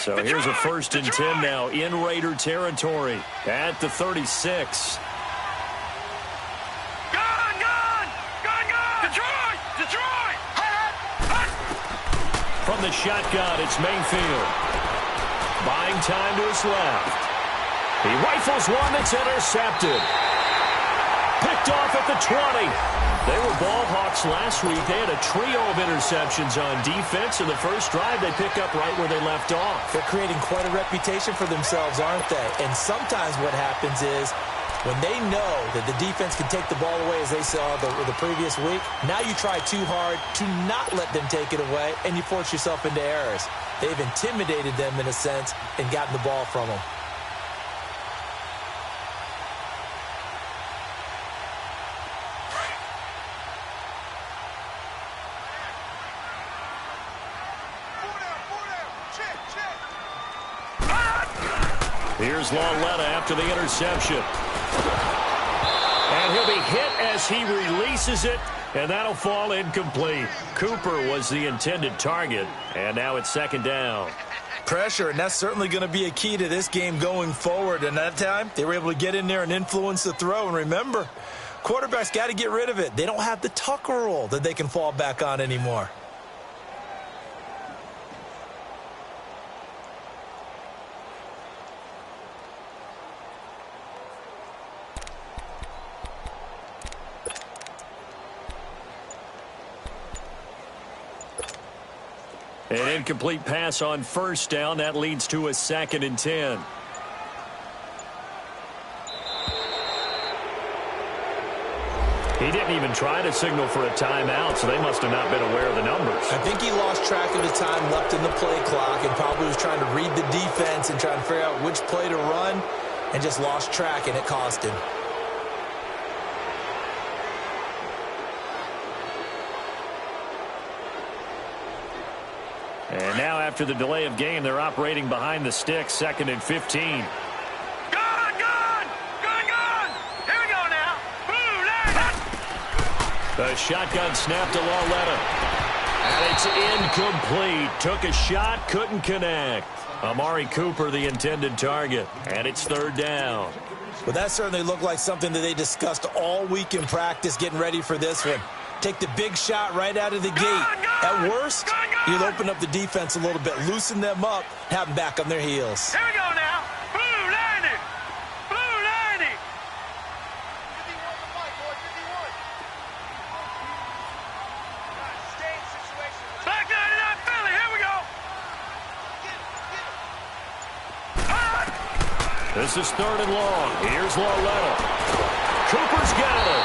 So here's a 1st and 10 now in Raider territory at the 36. From the shotgun, it's Mayfield. Buying time to his left. He rifles one that's intercepted. Picked off at the 20. They were ball hawks last week. They had a trio of interceptions on defense. In the first drive, they pick up right where they left off. They're creating quite a reputation for themselves, aren't they? And sometimes what happens is when they know that the defense can take the ball away, as they saw the previous week, now you try too hard to not let them take it away, and you force yourself into errors. They've intimidated them in a sense and gotten the ball from them. Here's cLoWninAtWilL after the interception. And he'll be hit as he releases it, and that'll fall incomplete. Cooper was the intended target, and now it's 2nd down. Pressure, and that's certainly going to be a key to this game going forward. And that time, they were able to get in there and influence the throw. And remember, quarterbacks got to get rid of it. They don't have the Tucker rule that they can fall back on anymore. An incomplete pass on 1st down. That leads to a 2nd and 10. He didn't even try to signal for a timeout, so they must have not been aware of the numbers. I think he lost track of the time left in the play clock and probably was trying to read the defense and trying to figure out which play to run and just lost track, and it cost him. And now after the delay of game, they're operating behind the sticks, 2nd and 15. Gun! Here we go now. The shotgun snap to cLoWninAtWilL. And it's incomplete. Took a shot, couldn't connect. Amari Cooper, the intended target. And it's 3rd down. Well, that certainly looked like something that they discussed all week in practice getting ready for this one. Take the big shot right out of the gate. At worst, you'll open up the defense a little bit, loosen them up, have them back on their heels. Here we go now. Blue 90. Blue 90. 51 Back 99 Philly. Here we go. This is 3rd and long. Here's cLoWninAtWilL. Cooper's got it.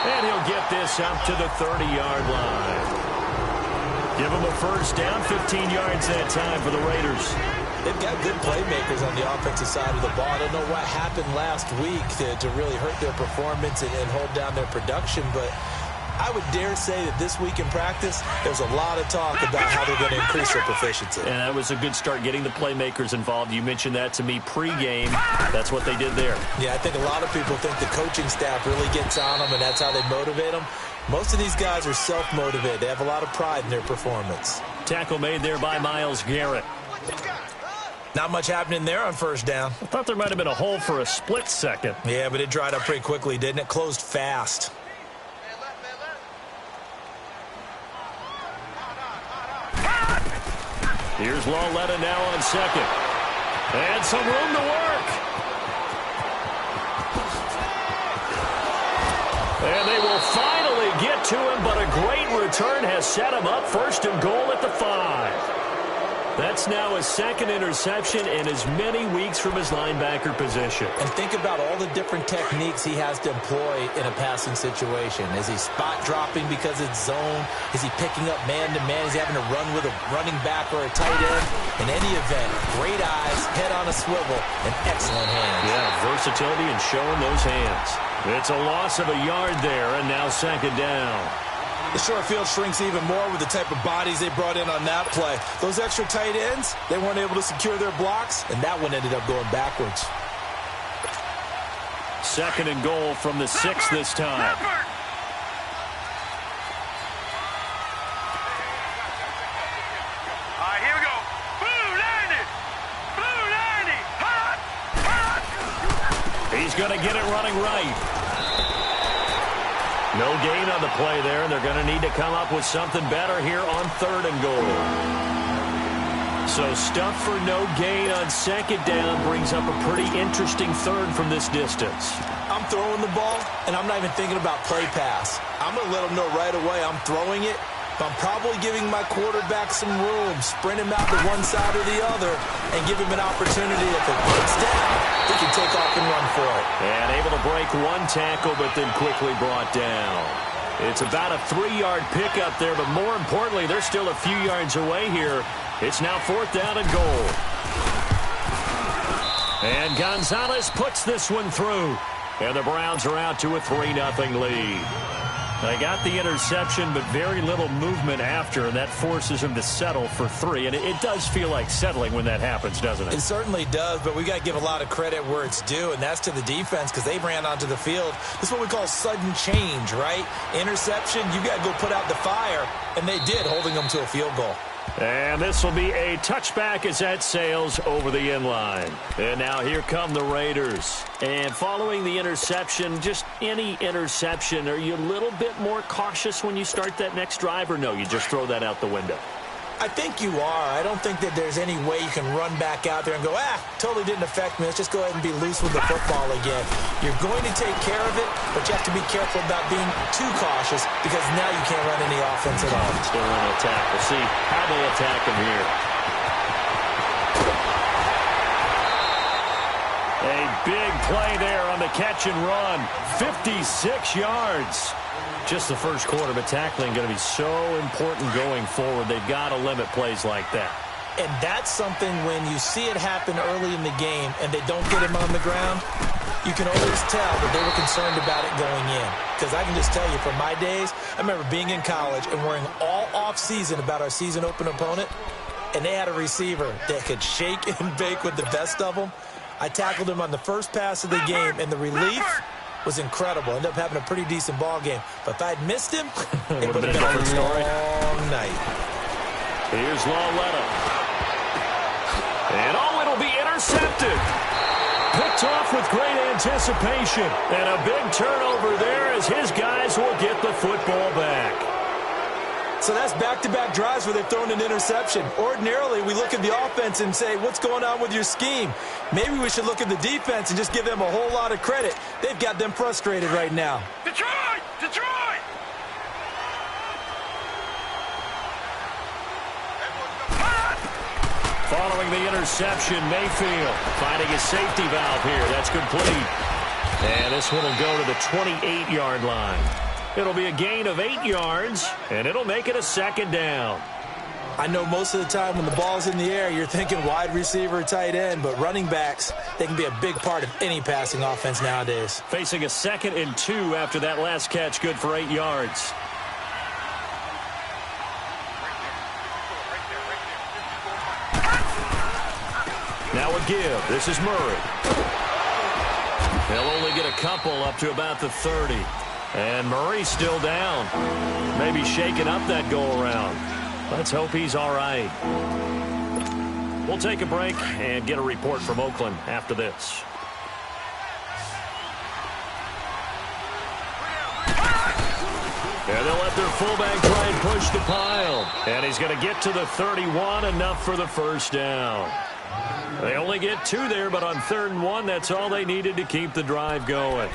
And he'll get this out to the 30-yard line. Give him a 1st down, 15 yards that time for the Raiders. They've got good playmakers on the offensive side of the ball. I don't know what happened last week to really hurt their performance and hold down their production, but I would dare say that this week in practice, there's a lot of talk about how they're going to increase their proficiency. And that was a good start, getting the playmakers involved. You mentioned that to me pregame. That's what they did there. Yeah, I think a lot of people think the coaching staff really gets on them, and that's how they motivate them. Most of these guys are self-motivated. They have a lot of pride in their performance. Tackle made there by Myles Garrett. Not much happening there on 1st down. I thought there might have been a hole for a split second. Yeah, but it dried up pretty quickly, didn't it? Closed fast. Here's cLoWninAtWilL now on 2nd. And some room to work. And they will finally get to him, but a great return has set him up 1st and goal at the 5. That's now a 2nd interception in as many weeks from his linebacker position. And think about all the different techniques he has to employ in a passing situation. Is he spot dropping because it's zone? Is he picking up man-to-man? Is he having to run with a running back or a tight end? In any event, great eyes, head on a swivel, and excellent hands. Yeah, versatility and showing those hands. It's a loss of a yard there, and now 2nd down. The short field shrinks even more with the type of bodies they brought in on that play. Those extra tight ends, they weren't able to secure their blocks, and that one ended up going backwards. 2nd and goal from the 6 this time. All right, here we go. Blue 90. He's going to get it running right. No gain on the play there, and they're going to need to come up with something better here on 3rd and goal. So stuff for no gain on 2nd down brings up a pretty interesting 3rd from this distance. I'm throwing the ball, and I'm not even thinking about play pass. I'm going to let them know right away I'm throwing it, but I'm probably giving my quarterback some room, sprint him out to one side or the other, and give him an opportunity. If it breaks down, he can take off and run for it. And able to break one tackle, but then quickly brought down. It's about a 3-yard pickup there, but more importantly, they're still a few yards away here. It's now 4th down and goal. And Gonzalez puts this one through. And the Browns are out to a 3-0 lead. They got the interception, but very little movement after, and that forces him to settle for 3. And it does feel like settling when that happens, doesn't it? It certainly does, but we got to give a lot of credit where it's due, and that's to the defense because they ran onto the field. This is what we call sudden change, right? Interception, you got to go put out the fire, and they did, holding them to a field goal. And this will be a touchback as that sails over the inline. And now here come the Raiders. And following the interception, just any interception, are you a little bit more cautious when you start that next drive, or no, you just throw that out the window? I think you are. I don't think that there's any way you can run back out there and go, totally didn't affect me. Let's just go ahead and be loose with the football again. You're going to take care of it, but you have to be careful about being too cautious because now you can't run any offense at all. Still an attack. We'll see how they attack him here. A big play there on the catch and run. 56 yards. Just the first quarter, but tackling going to be so important going forward. They've got to limit plays like that. And that's something when you see it happen early in the game and they don't get him on the ground, you can always tell that they were concerned about it going in. Because I can just tell you from my days, I remember being in college and worrying all off-season about our season open opponent, and they had a receiver that could shake and bake with the best of them. I tackled him on the first pass of the game, and the relief was incredible. Ended up having a pretty decent ball game. But if I'd missed him, it would have been a long night. Here's Lawletta. And it'll be intercepted. Picked off with great anticipation. And a big turnover there as his guys will get the football back. So that's back-to-back drives where they've thrown an interception. Ordinarily, we look at the offense and say, what's going on with your scheme? Maybe we should look at the defense and just give them a whole lot of credit. They've got them frustrated right now. Detroit! Detroit! Following the interception, Mayfield finding a safety valve here. That's complete. And this one will go to the 28-yard line. It'll be a gain of 8 yards, and it'll make it a 2nd down. I know most of the time when the ball's in the air, you're thinking wide receiver, tight end, but running backs, they can be a big part of any passing offense nowadays. Facing a 2nd and 2 after that last catch, good for 8 yards. Now a give. This is Murray. They'll only get a couple up to about the 30. And Murray's still down. Maybe shaking up that go-around. Let's hope he's all right. We'll take a break and get a report from Oakland after this. And they'll let their fullback try and push the pile. And he's going to get to the 31, enough for the first down. They only get 2 there, but on 3rd and 1, that's all they needed to keep the drive going.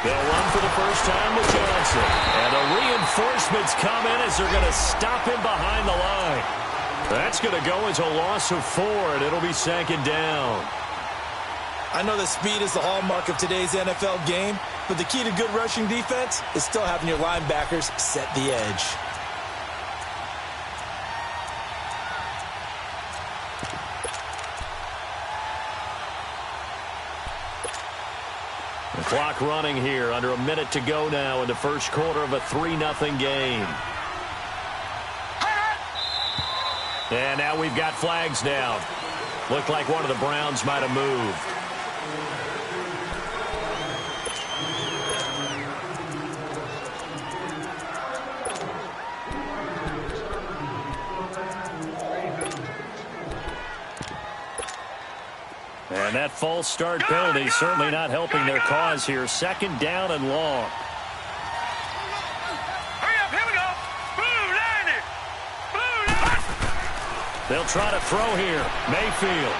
They'll run for the first time with Johnson. And the reinforcements come in as they're going to stop him behind the line. That's going to go as a loss of 4, and it'll be 2nd down. I know that speed is the hallmark of today's NFL game, but the key to good rushing defense is still having your linebackers set the edge. The clock running here, under a minute to go now in the first quarter of a 3-0 game. And now we've got flags down. Looked like one of the Browns might have moved. That false start penalty certainly not helping their cause here. Second down and long. Hurry up, here we go. Blue line it. Blue line. They'll try to throw here. Mayfield.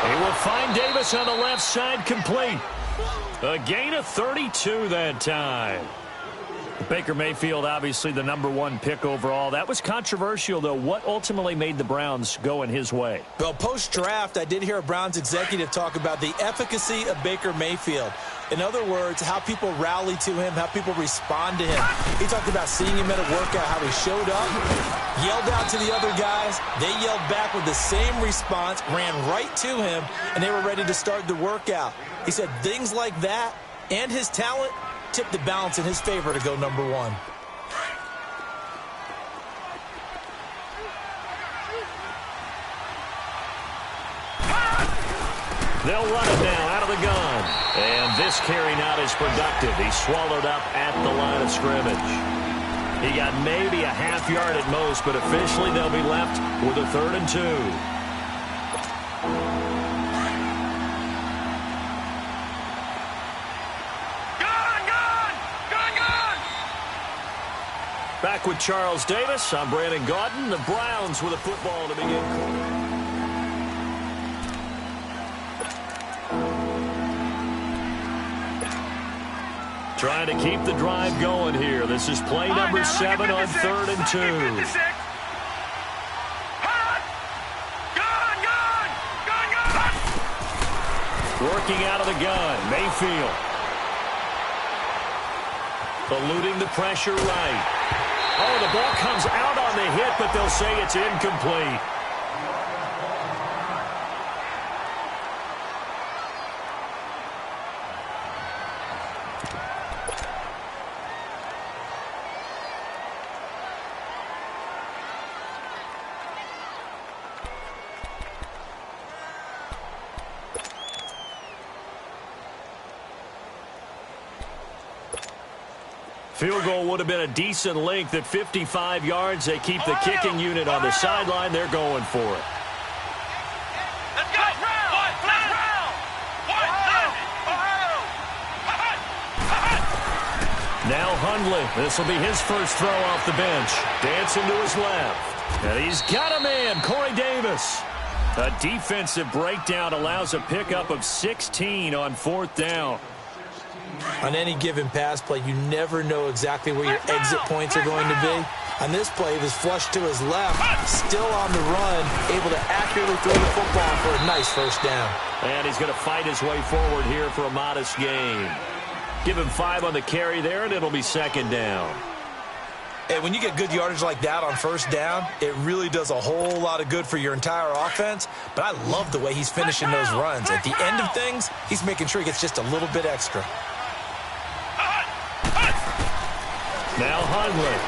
He will find Davis on the left side, complete. A gain of 32 that time. Baker Mayfield, obviously the #1 pick overall. That was controversial, though. What ultimately made the Browns go in his way? Well, post-draft, I did hear a Browns executive talk about the efficacy of Baker Mayfield. In other words, how people rally to him, how people respond to him. He talked about seeing him at a workout, how he showed up, yelled out to the other guys. They yelled back with the same response, ran right to him, and they were ready to start the workout. He said things like that and his talent tipped the balance in his favor to go #1. They'll run it now out of the gun. And this carry not as productive. He's swallowed up at the line of scrimmage. He got maybe a half yard at most, but officially they'll be left with a 3rd and 2. Back with Charles Davis. I'm Brandon Gaudin. The Browns with a football to begin. Trying to keep the drive going here. This is play number 7 on 3rd and 2. Working out of the gun, Mayfield. Eluding the pressure right. Oh, the ball comes out on the hit, but they'll say it's incomplete. Field goal would have been a decent length at 55 yards. They keep the kicking unit on the sideline. They're going for it. Let's go. Now Hundley. This will be his first throw off the bench. Dancing to his left. And he's got a man, Corey Davis. A defensive breakdown allows a pickup of 16 on 4th down. On any given pass play, you never know exactly where your exit points are going to be. On this play, he was flushed to his left, still on the run, able to accurately throw the football for a nice first down. And he's going to fight his way forward here for a modest gain. Give him 5 on the carry there, and it'll be 2nd down. And when you get good yardage like that on first down, it really does a whole lot of good for your entire offense. But I love the way he's finishing those runs. At the end of things, he's making sure he gets just a little bit extra. Now Hundley.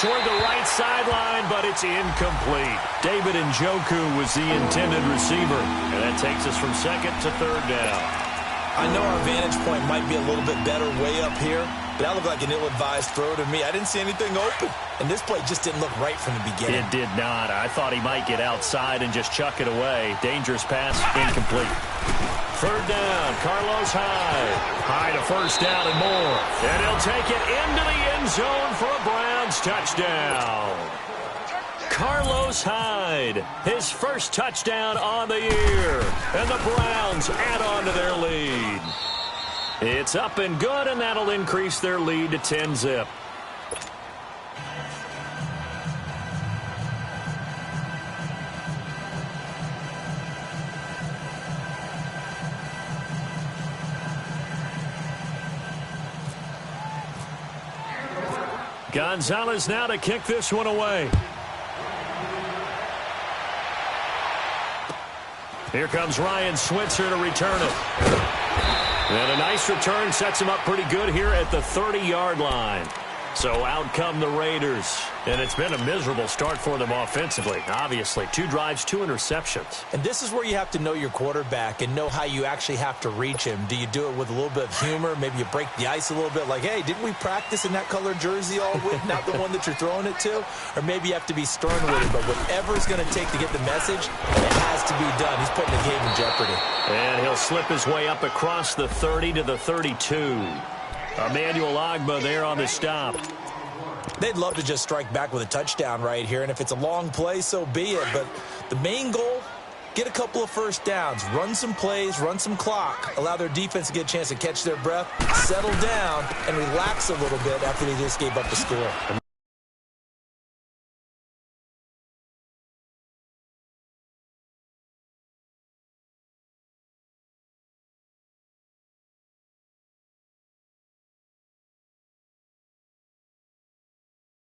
Toward the right sideline, but it's incomplete. David Njoku was the intended receiver. And that takes us from 2nd to 3rd down. I know our vantage point might be a little bit better way up here, but that looked like an ill-advised throw to me. I didn't see anything open, and this play just didn't look right from the beginning. It did not. I thought he might get outside and just chuck it away. Dangerous pass, incomplete. 3rd down, Carlos Hyde. Hyde a first down and more. And he'll take it into the end zone for a Browns touchdown. Carlos Hyde, his first touchdown on the year. And the Browns add on to their lead. It's up and good, and that'll increase their lead to 10-zip. Gonzalez now to kick this one away. Here comes Ryan Switzer to return it. And a nice return sets him up pretty good here at the 30-yard line. So out come the Raiders. And it's been a miserable start for them offensively. Obviously, 2 drives, 2 interceptions. And this is where you have to know your quarterback and know how you actually have to reach him. Do you do it with a little bit of humor? Maybe you break the ice a little bit like, hey, didn't we practice in that colored jersey all week? Not the one that you're throwing it to? Or maybe you have to be stern with it. But whatever it's going to take to get the message, it has to be done. He's putting the game in jeopardy. And he'll slip his way up across the 30 to the 32. Emmanuel Ogbah there on the stop. They'd love to just strike back with a touchdown right here, and if it's a long play, so be it. But the main goal, get a couple of first downs, run some plays, run some clock, allow their defense to get a chance to catch their breath, settle down, and relax a little bit after they just gave up the score.